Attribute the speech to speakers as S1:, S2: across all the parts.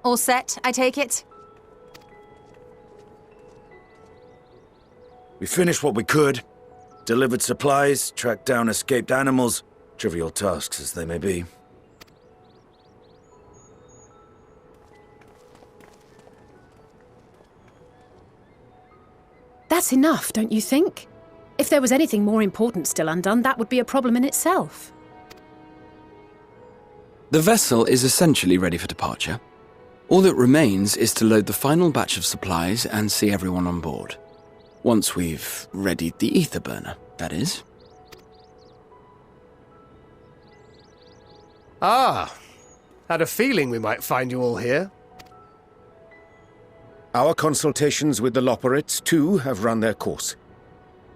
S1: All set, I take it?
S2: We finished what we could. Delivered supplies, tracked down escaped animals. Trivial tasks as they may be.
S3: That's enough, don't you think? If there was anything more important still undone, that would be a problem in itself.
S4: The vessel is essentially ready for departure. All that remains is to load the final batch of supplies and see everyone on board. Once we've readied the ether burner, that is.
S5: Ah, had a feeling we might find you all here.
S6: Our consultations with the Labyrinthos, too, have run their course.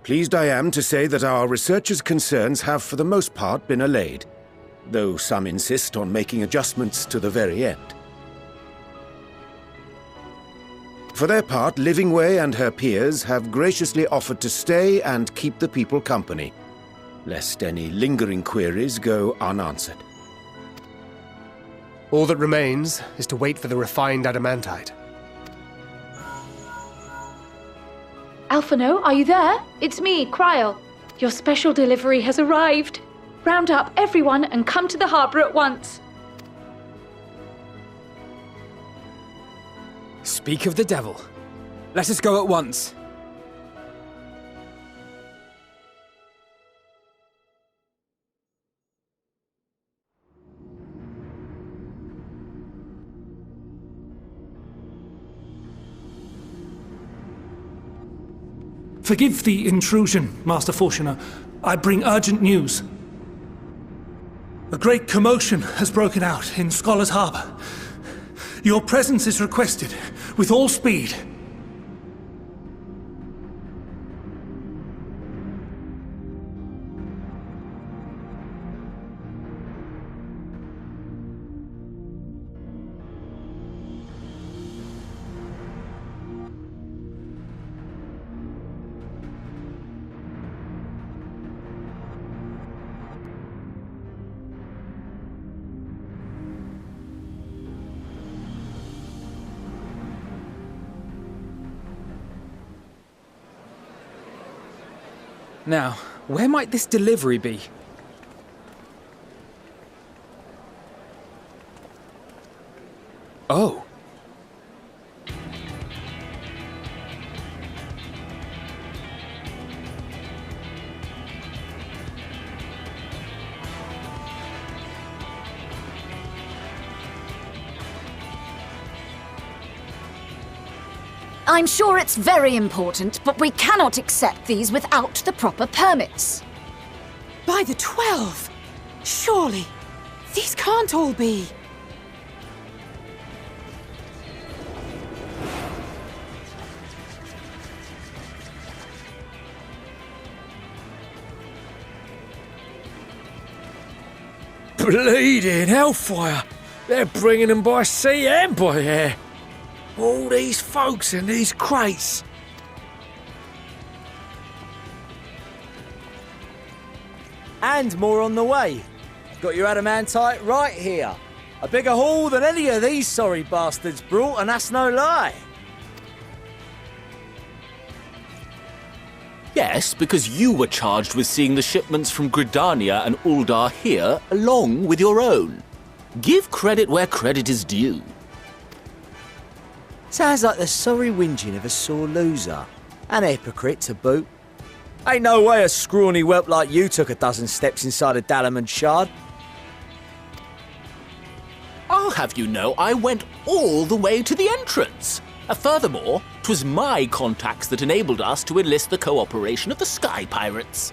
S6: Pleased I am to say that our researchers' concerns have for the most part been allayed, though some insist on making adjustments to the very end. For their part, Livingway and her peers have graciously offered to stay and keep the people company, lest any lingering queries go unanswered.
S5: All that remains is to wait for the refined Adamantite.
S7: Alphino, are you there? It's me, Kryl. Your special delivery has arrived. Round up everyone and come to the harbour at once.
S8: Speak of the devil. Let us go at once.
S9: Forgive the intrusion, Master Fortuner. I bring urgent news. A great commotion has broken out in Scholar's Harbour. Your presence is requested, with all speed.
S8: Now, where might this delivery be? Oh.
S1: I'm sure it's very important, but we cannot accept these without the proper permits.
S3: By the 12! Surely, these can't all be.
S2: Bleeding hellfire! They're bringing them by sea and by air. All these folks in these crates.
S10: And more on the way. Got your Adamantite right here. A bigger haul than any of these sorry bastards brought, and that's no lie.
S11: Yes, because you were charged with seeing the shipments from Gridania and Uldar here, along with your own. Give credit where credit is due.
S10: Sounds like the sorry whinging of a sore loser. An hypocrite to boot. Ain't no way a scrawny whelp like you took a dozen steps inside a Dalamud shard.
S11: I'll have you know I went all the way to the entrance. Furthermore, 'twas my contacts that enabled us to enlist the cooperation of the Sky Pirates.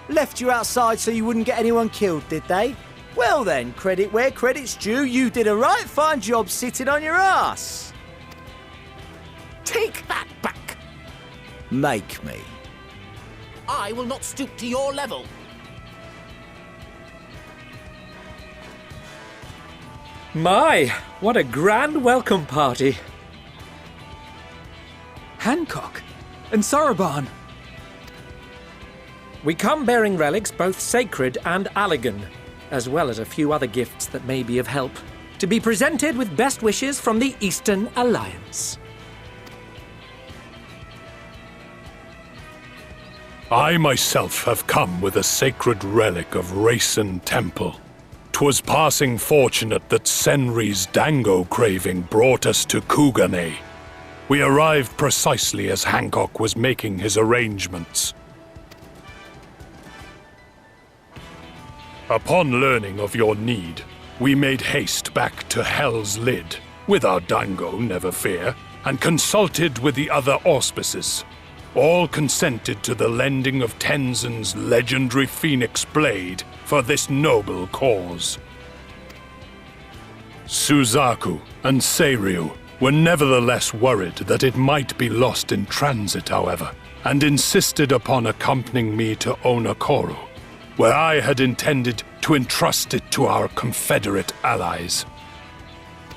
S10: Left you outside so you wouldn't get anyone killed, did they? Well then, credit where credit's due, you did a right fine job sitting on your ass.
S11: Take that back.
S10: Make me.
S11: I will not stoop to your level.
S12: My, what a grand welcome party.
S8: Hancock and Soroban.
S12: We come bearing relics both sacred and Allegan, as well as a few other gifts that may be of help. to be presented with best wishes from the Eastern Alliance.
S13: I myself have come with a sacred relic of Rayson Temple. 'Twas passing fortunate that Senri's dango craving brought us to Kugane. We arrived precisely as Hancock was making his arrangements. Upon learning of your need, we made haste back to Hell's Lid, with our dango, never fear, and consulted with the other auspices. All consented to the lending of Tenzin's legendary Phoenix Blade for this noble cause. Suzaku and Seiryu were nevertheless worried that it might be lost in transit, however, and insisted upon accompanying me to Onokoro, where I had intended to entrust it to our Confederate allies.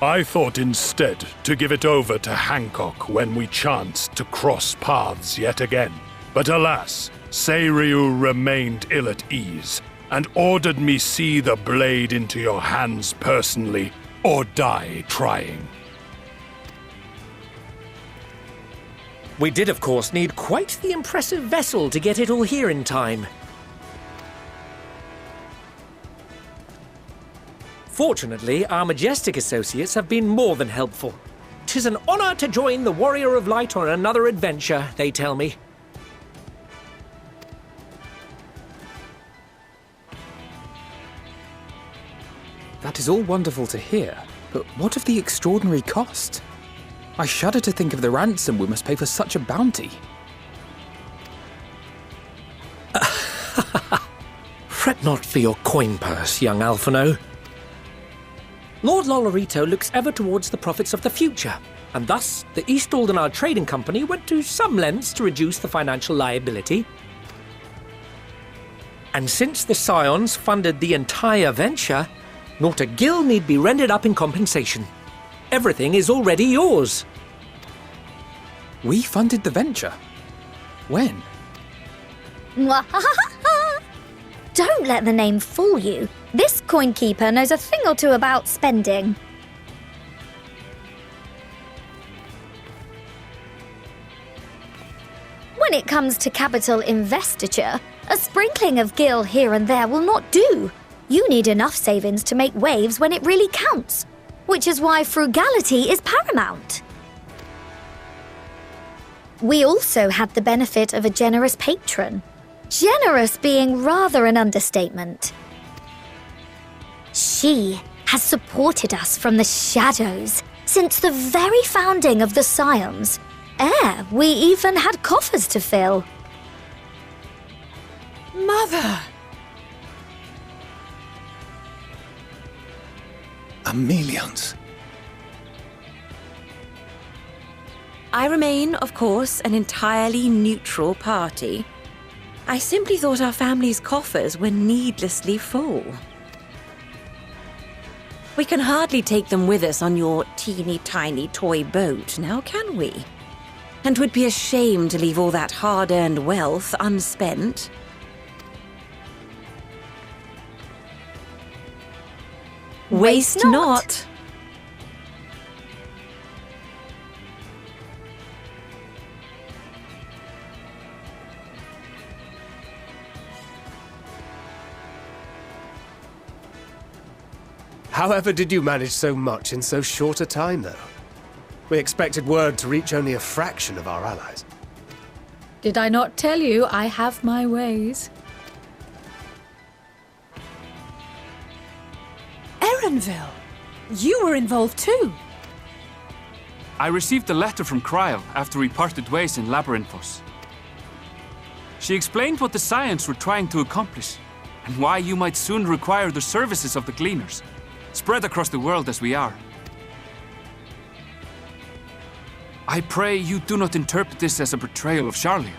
S13: I thought instead to give it over to Hancock when we chanced to cross paths yet again. But alas, Seiryu remained ill at ease, and ordered me see the blade into your hands personally, or die trying.
S12: We did, of course, need quite the impressive vessel to get it all here in time. Fortunately, our majestic associates have been more than helpful. 'Tis an honor to join the Warrior of Light on another adventure, they tell me.
S8: That is all wonderful to hear, but what of the extraordinary cost? I shudder to think of the ransom we must pay for such a bounty.
S12: Fret not for your coin purse, young Alphino. Lord Lolorito looks ever towards the profits of the future, and thus the East Aldenar Trading Company went to some lengths to reduce the financial liability. And since the Scions funded the entire venture, not a gill need be rendered up in compensation. Everything is already yours.
S8: We funded the venture? When?
S14: Don't let the name fool you. This coin keeper knows a thing or two about spending. When it comes to capital investiture, a sprinkling of gil here and there will not do. You need enough savings to make waves when it really counts, which is why frugality is paramount. We also had the benefit of a generous patron. Generous being rather an understatement. She has supported us from the shadows since the very founding of the Scions. We even had coffers to fill.
S3: Mother!
S6: Amelians.
S15: I remain, of course, an entirely neutral party. I simply thought our family's coffers were needlessly full. We can hardly take them with us on your teeny-tiny toy boat, now can we? And 'twould be a shame to leave all that hard-earned wealth unspent. Waste not.
S5: However did you manage so much in so short a time, though? We expected word to reach only a fraction of our allies.
S3: Did I not tell you I have my ways? Erenville, you were involved too.
S16: I received a letter from Cryle after we parted ways in Labyrinthos. She explained what the Scions were trying to accomplish, and why you might soon require the services of the Gleaners, spread across the world as we are. I pray you do not interpret this as a betrayal of Charlia.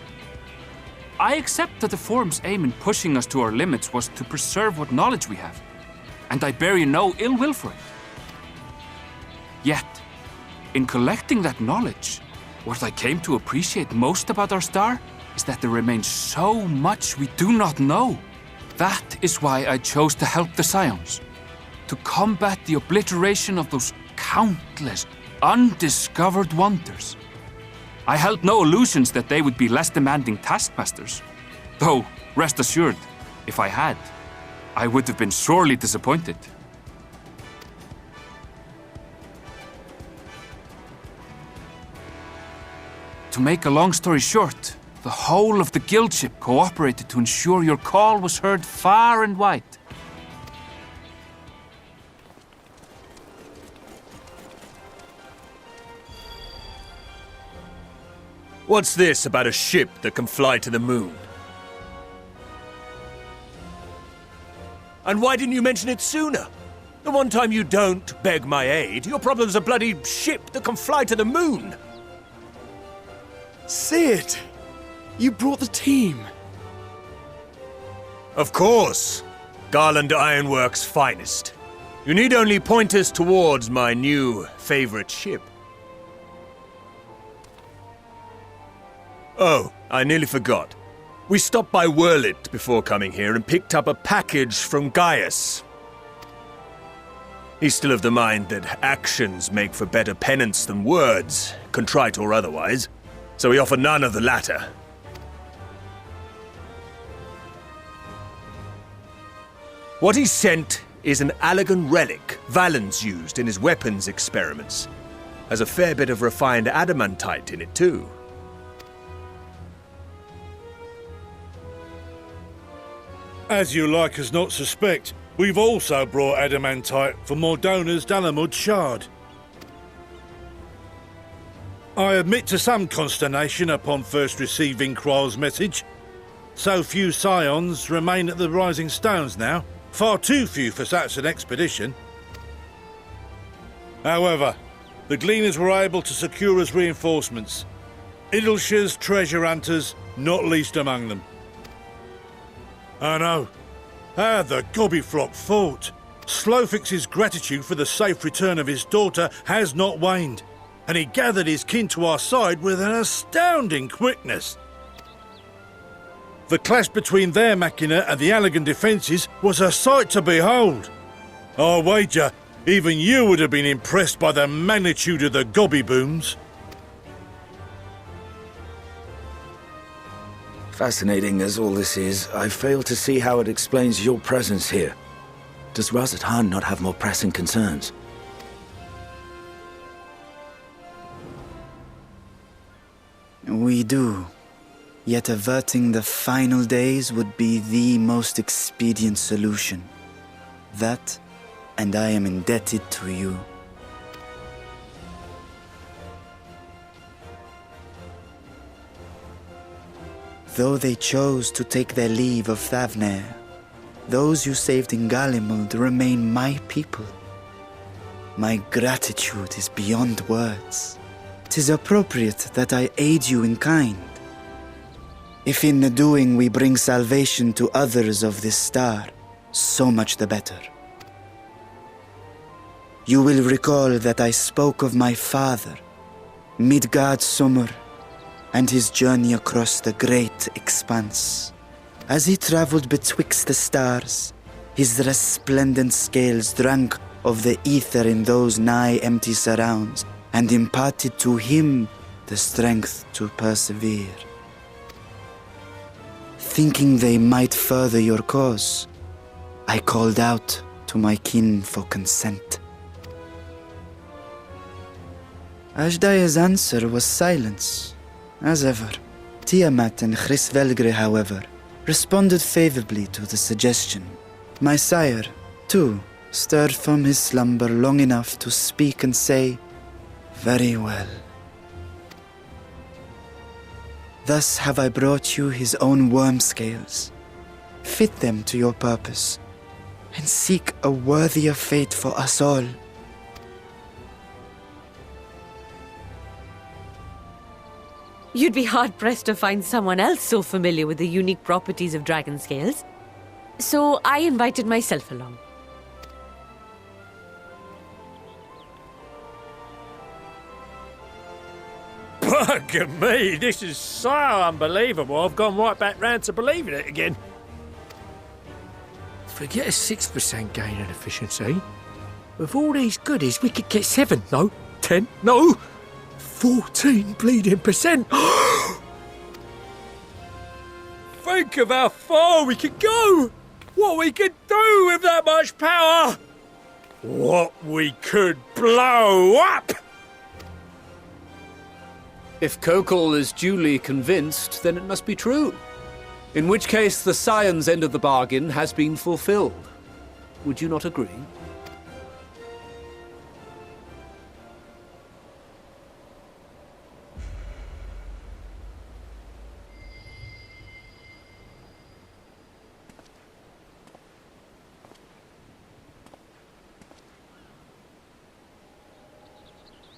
S16: I accept that the Forum's aim in pushing us to our limits was to preserve what knowledge we have, and I bear you no ill will for it. Yet, in collecting that knowledge, what I came to appreciate most about our star is that there remains so much we do not know. That is why I chose to help the Scions. to combat the obliteration of those countless undiscovered wonders. I held no illusions that they would be less demanding taskmasters. Though, rest assured, if I had, I would have been sorely disappointed. To make a long story short, the whole of the guild ship cooperated to ensure your call was heard far and wide.
S17: What's this about a ship that can fly to the moon? And why didn't you mention it sooner? The one time you don't beg my aid, your problem's a bloody ship that can fly to the moon!
S4: Sid! You brought the team!
S17: Of course! Garland Ironworks' finest. You need only point us towards my new favorite ship. Oh, I nearly forgot. We stopped by Whirlit before coming here and picked up a package from Gaius. He's still of the mind that actions make for better penance than words, contrite or otherwise, so we offer none of the latter. What he sent is an Allagan relic Valens used in his weapons experiments. Has a fair bit of refined adamantite in it too.
S2: As you like as not suspect, we've also brought adamantite for Mordona's Dalamud shard. I admit to some consternation upon first receiving Kryl's message. So few scions remain at the Rising Stones now. Far too few for such an expedition. However, the Gleaners were able to secure us reinforcements. Idleshire's treasure hunters, not least among them. I know. How the Gobbyflock fought. Slowfix's gratitude for the safe return of his daughter has not waned, and he gathered his kin to our side with an astounding quickness. The clash between their machina and the Allagan defences was a sight to behold. I wager even you would have been impressed by the magnitude of the Gobby booms.
S18: Fascinating as all this is, I fail to see how it explains your presence here. Does Razat Han not have more pressing concerns?
S19: We do. Yet averting the final days would be the most expedient solution. That, and I am indebted to you. Though they chose to take their leave of Thavnair, those you saved in Galimund remain my people. My gratitude is beyond words. 'Tis appropriate that I aid you in kind. If in the doing we bring salvation to others of this star, so much the better. You will recall that I spoke of my father, Midgard Summer, and his journey across the great expanse. As he traveled betwixt the stars, his resplendent scales drank of the ether in those nigh empty surrounds, and imparted to him the strength to persevere. Thinking they might further your cause, I called out to my kin for consent. Ajdaya's answer was silence. As ever, Tiamat and Chrisvelgre, however, responded favorably to the suggestion. My sire, too, stirred from his slumber long enough to speak and say, "Very well." Thus have I brought you his own worm scales. Fit them to your purpose, and seek a worthier fate for us all.
S15: You'd be hard-pressed to find someone else so familiar with the unique properties of dragon scales. So I invited myself along.
S2: Bugger me, this is so unbelievable. I've gone right back round to believing it again.
S12: Forget a 6% gain in efficiency. With all these goodies, we could get 7, no, 10, no, 14 bleeding percent. Think of how far we could go! What we could do with that much power! What we could blow up!
S20: If Kokol is duly convinced, then it must be true. In which case, the Scion's end of the bargain has been fulfilled. Would you not agree?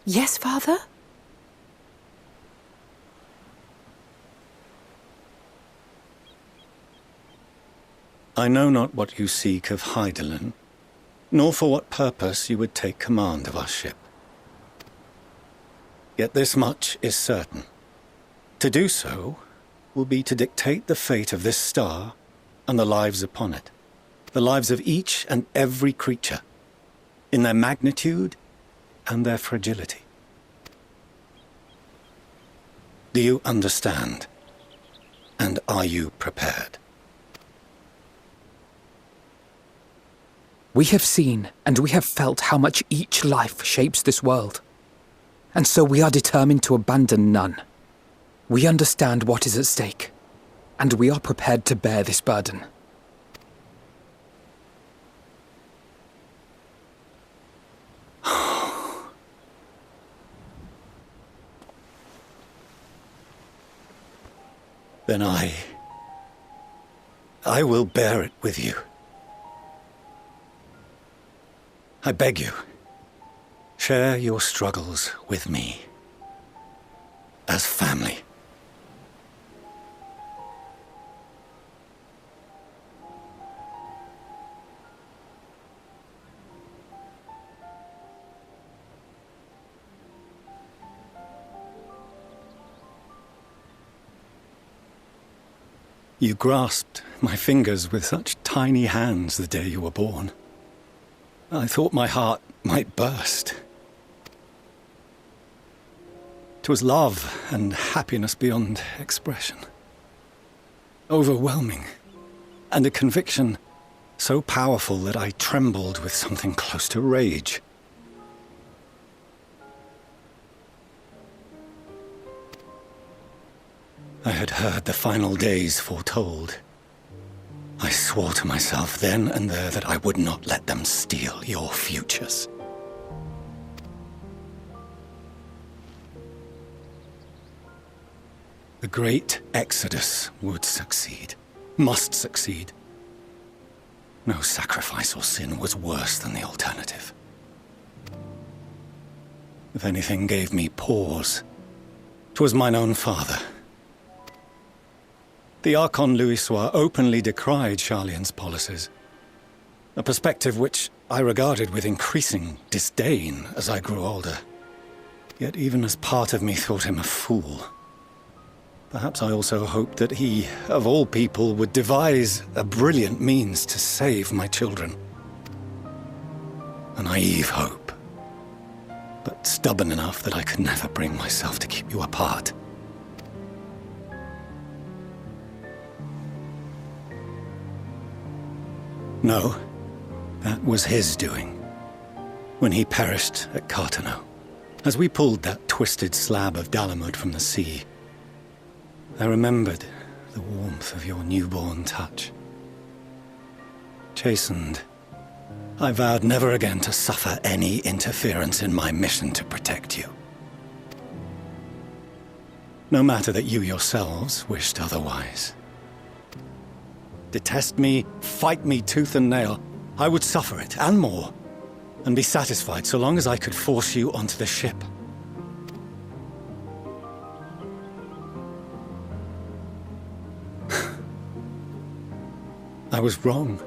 S3: Yes, Father?
S21: I know not what you seek of Hydaelyn, nor for what purpose you would take command of our ship. Yet this much is certain. To do so will be to dictate the fate of this star and the lives upon it, the lives of each and every creature, in their magnitude and their fragility. Do you understand? And are you prepared?
S8: We have seen and we have felt how much each life shapes this world. And so we are determined to abandon none. We understand what is at stake, and we are prepared to bear this burden.
S21: Then I will bear it with you. I beg you, share your struggles with me, as family. You grasped my fingers with such tiny hands the day you were born. I thought my heart might burst. 'Twas love and happiness beyond expression. Overwhelming, and a conviction so powerful that I trembled with something close to rage. I had heard the final days foretold. I swore to myself then and there that I would not let them steal your futures. The great Exodus would succeed, must succeed. No sacrifice or sin was worse than the alternative. If anything gave me pause, 'twas mine own father. The Archon Louisoix openly decried Charlian's policies, a perspective which I regarded with increasing disdain as I grew older. Yet even as part of me thought him a fool. Perhaps I also hoped that he, of all people, would devise a brilliant means to save my children. A naive hope, but stubborn enough that I could never bring myself to keep you apart. No, that was his doing, when he perished at Cartano, as we pulled that twisted slab of Dalamud from the sea. I remembered the warmth of your newborn touch. Chastened, I vowed never again to suffer any interference in my mission to protect you. No matter that you yourselves wished otherwise. Detest me, fight me tooth and nail, I would suffer it, and more, and be satisfied so long as I could force you onto the ship. I was wrong.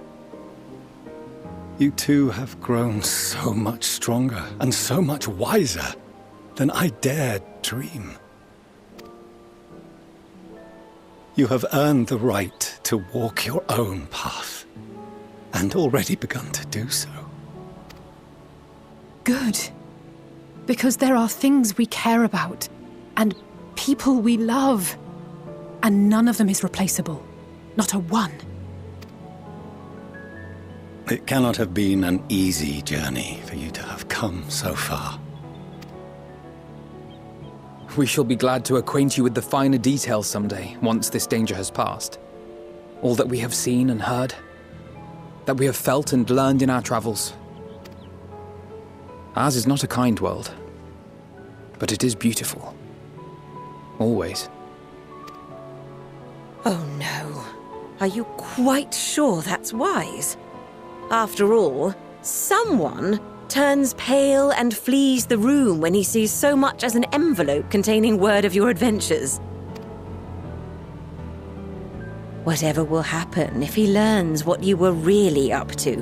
S21: You two have grown so much stronger and so much wiser than I dared dream. You have earned the right to walk your own path and already begun to do so.
S3: Good. Because there are things we care about, and people we love, and none of them is replaceable. Not a one.
S21: It cannot have been an easy journey for you to have come so far.
S8: We shall be glad to acquaint you with the finer details someday, once this danger has passed. All that we have seen and heard, that we have felt and learned in our travels. Ours is not a kind world, but it is beautiful. Always.
S15: Oh no. Are you quite sure that's wise? After all, someone turns pale and flees the room when he sees so much as an envelope containing word of your adventures. Whatever will happen if he learns what you were really up to?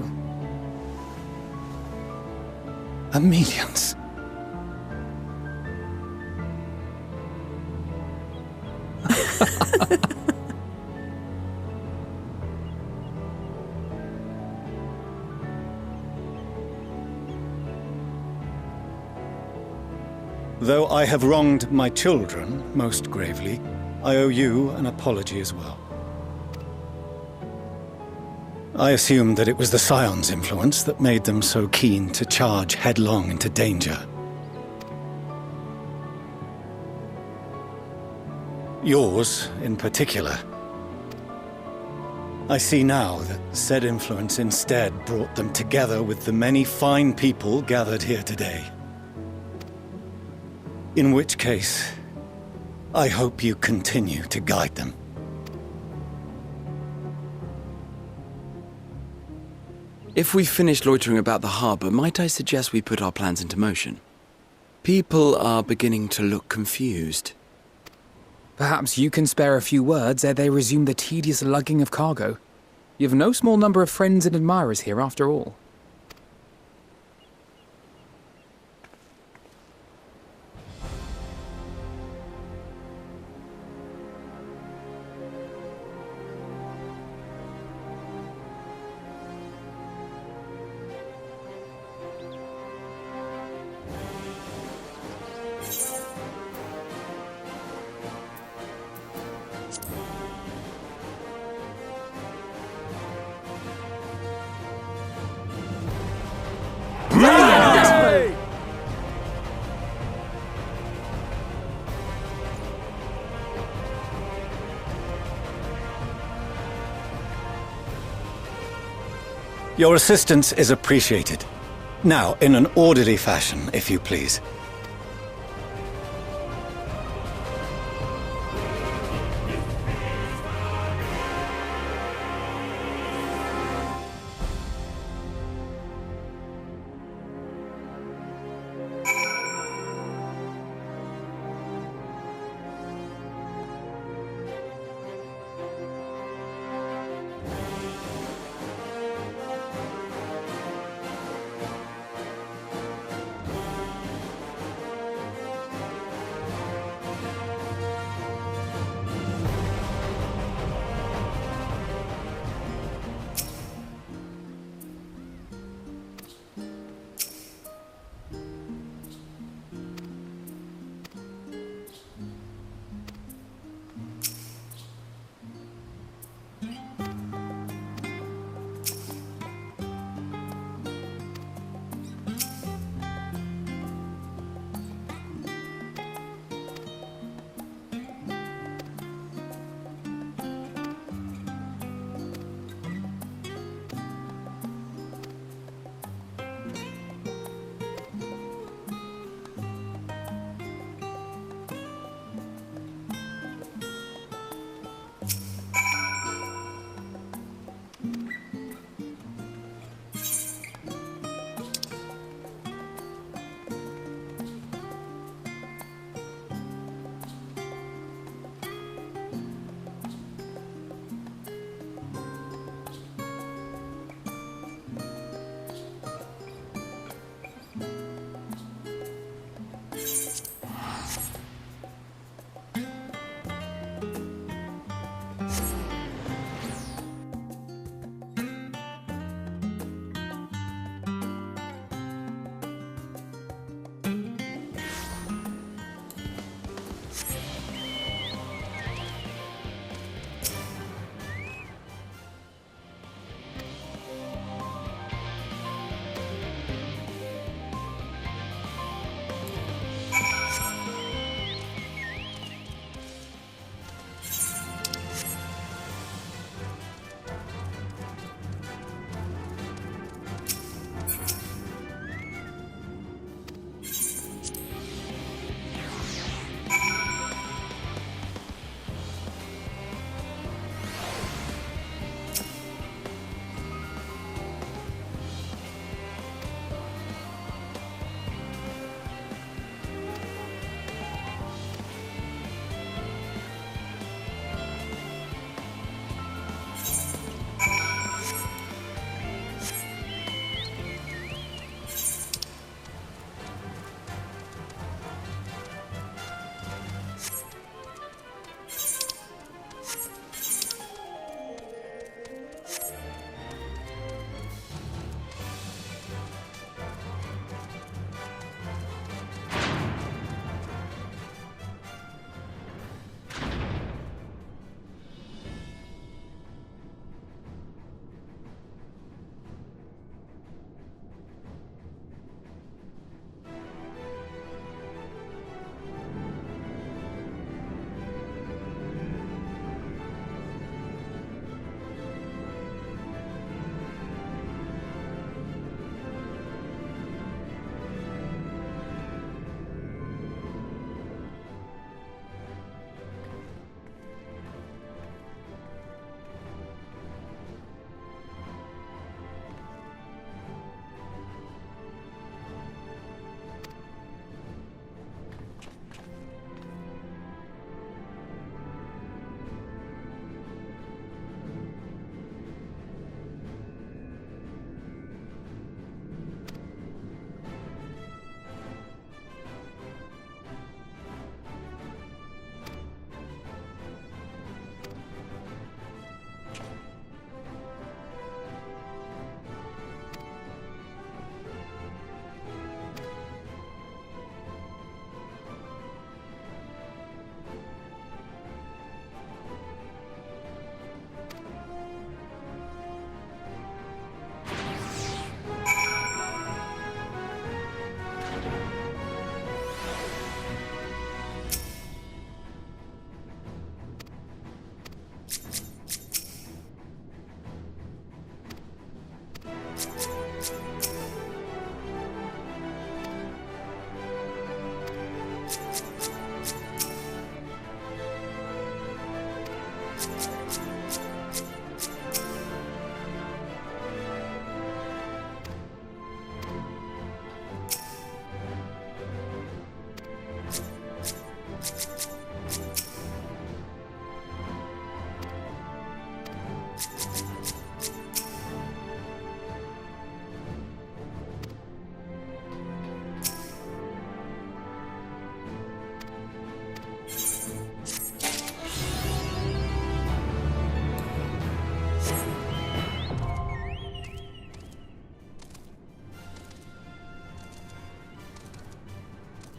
S21: Amelians. Though I have wronged my children most gravely, I owe you an apology as well. I assumed that it was the Scion's influence that made them so keen to charge headlong into danger. Yours, in particular. I see now that said influence instead brought them together with the many fine people gathered here today. In which case, I hope you continue to guide them.
S4: If we've finished loitering about the harbour, might I suggest we put our plans into motion? People are beginning to look confused.
S8: Perhaps you can spare a few words ere they resume the tedious lugging of cargo. You have no small number of friends and admirers here, after all.
S21: Your assistance is appreciated. Now, in an orderly fashion, if you please.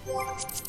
S7: What?